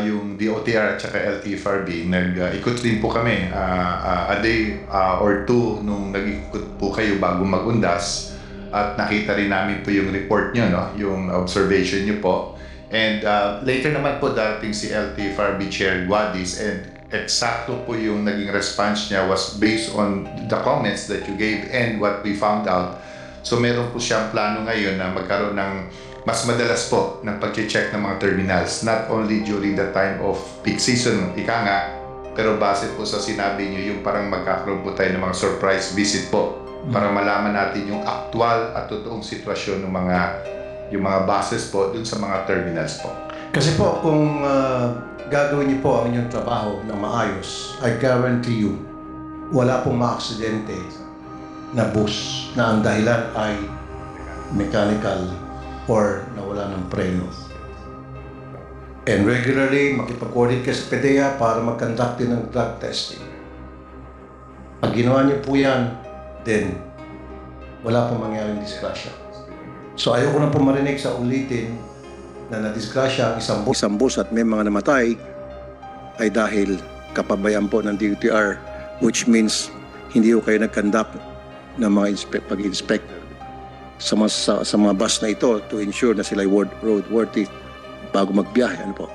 yung DOTR at saka LTFRB, nag-ikot rin po kami a day or two nung nag-ikot po kayo bago mag-undas, at nakita rin namin po yung report nyo, no? Yung observation nyo po. And later naman po dating si LTFRB Chair Guadis, and eksakto po yung naging response niya was based on the comments that you gave and what we found out. So meron po siyang plano ngayon na magkaroon ng mas madalas po ng pag-check ng mga terminals, not only during the time of peak season, ika nga, pero base po sa sinabi niyo, yung parang magkakaroon po tayo ng mga surprise visit po para malaman natin yung actual at totoong sitwasyon ng yung mga buses po dun sa mga terminals po. Kasi po kung gagawin niyo po ang inyong trabaho na maayos, I guarantee you, wala pong maaksidente na bus na ang dahilan ay mechanical or nawala ng preno. And regularly, makipag-coordinate kayo sa PDEA para mag-conduct din ng drug testing. Pag ginawa niyo po yan, then wala pong mangyaring disgrasya. So ayoko na po marinig sa ulitin na nadisgrasya ang isang bus at may mga namatay ay dahil kapabayaan po ng DOTR, which means hindi ko kayo nag-conduct ng mga pag-inspect sa mga bus na ito to ensure na sila roadworthy bago magbiyahe. Ano po?